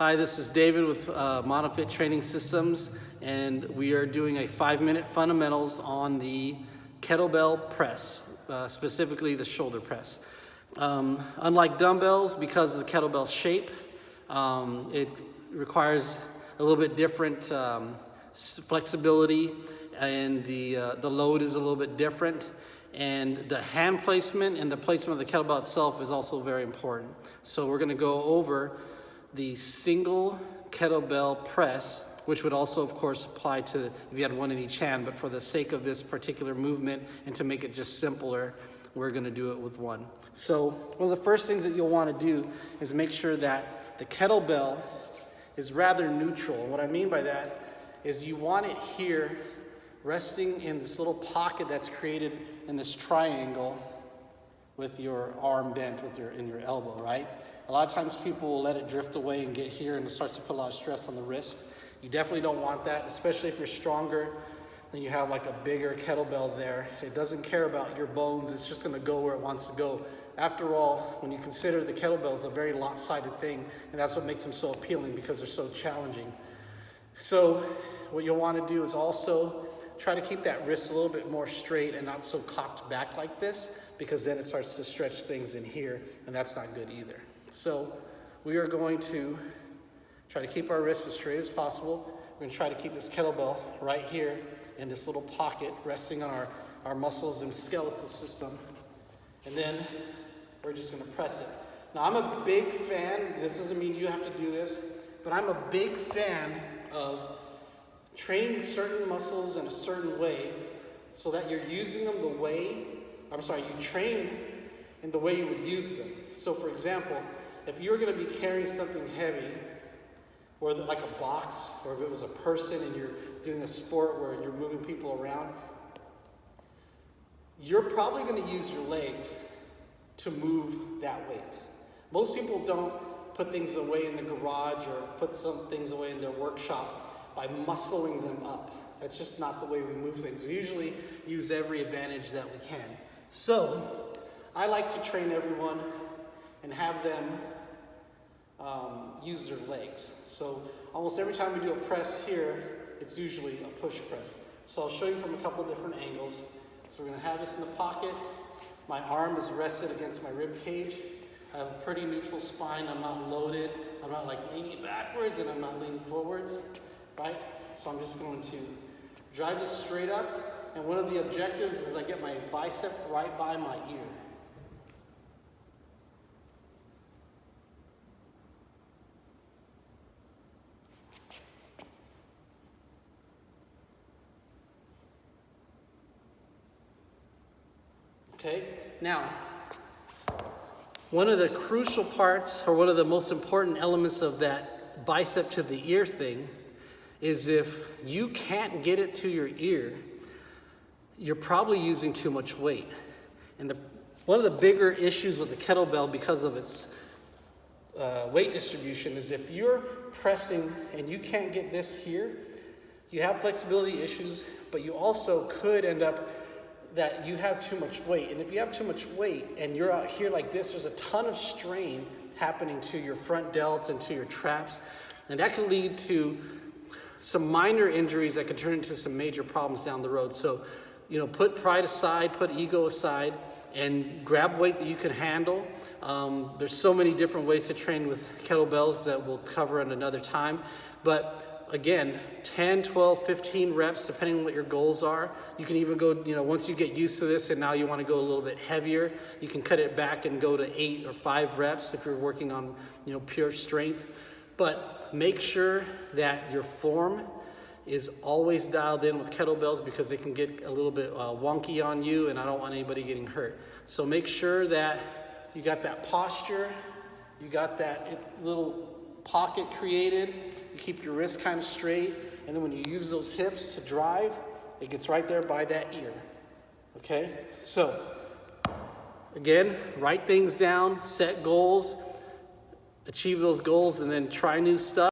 Hi, this is David with Monofit Training Systems, and we are doing a 5-minute fundamentals on the kettlebell press, specifically the shoulder press. Unlike dumbbells, because of the kettlebell shape, it requires a little bit different flexibility, and the load is a little bit different. And the hand placement and the placement of the kettlebell itself is also very important. So we're going to go over the single kettlebell press, which would also, of course, apply to if you had one in each hand, but for the sake of this particular movement and to make it just simpler, we're going to do it with one. So one of the first things that you'll want to do is make sure that the kettlebell is rather neutral. And what I mean by that is you want it here resting in this little pocket that's created in this triangle with your arm bent in your elbow, right? A lot of times people will let it drift away and get here, and it starts to put a lot of stress on the wrist. You definitely don't want that, especially if you're stronger and you have like a bigger kettlebell there. It doesn't care about your bones. It's just going to go where it wants to go. After all, when you consider the kettlebell is a very lopsided thing, and that's what makes them so appealing, because they're so challenging. So what you'll want to do is also try to keep that wrist a little bit more straight and not so cocked back like this, because then it starts to stretch things in here, and that's not good either. So we are going to try to keep our wrists as straight as possible. We're going to try to keep this kettlebell right here in this little pocket, resting on our muscles and skeletal system. And then we're just going to press it. Now, I'm a big fan, this doesn't mean you have to do this, but I'm a big fan of training certain muscles in a certain way so that you're using them you train in the way you would use them. So for example, if you're going to be carrying something heavy, or like a box, or if it was a person and you're doing a sport where you're moving people around, you're probably going to use your legs to move that weight. Most people don't put things away in the garage or put some things away in their workshop by muscling them up. That's just not the way we move things. We usually use every advantage that we can. So I like to train everyone and have them use their legs. So almost every time we do a press here, it's usually a push press. So I'll show you from a couple different angles. So we're going to have this in the pocket. My arm is rested against my rib cage. I have a pretty neutral spine. I'm not loaded. I'm not like leaning backwards, and I'm not leaning forwards, right? So I'm just going to drive this straight up. And one of the objectives is I get my bicep right by my ear. Okay, now, one of the crucial parts, or one of the most important elements of that bicep to the ear thing, is if you can't get it to your ear, you're probably using too much weight. And one of the bigger issues with the kettlebell, because of its weight distribution, is if you're pressing and you can't get this here, you have flexibility issues, but you also could end up that you have too much weight. And if you have too much weight and you're out here like this, there's a ton of strain happening to your front delts and to your traps. And that can lead to some minor injuries that can turn into some major problems down the road. So, put pride aside, put ego aside, and grab weight that you can handle. There's so many different ways to train with kettlebells that we'll cover at another time. But again, 10, 12, 15 reps, depending on what your goals are. You can even go, once you get used to this and now you want to go a little bit heavier, you can cut it back and go to 8 or 5 reps if you're working on, pure strength. But make sure that your form is always dialed in with kettlebells, because they can get a little bit wonky on you, and I don't want anybody getting hurt. So make sure that you got that posture, you got that little pocket created, you keep your wrist kind of straight, and then when you use those hips to drive, it gets right there by that ear. Okay? So, again, write things down, set goals, achieve those goals, and then try new stuff.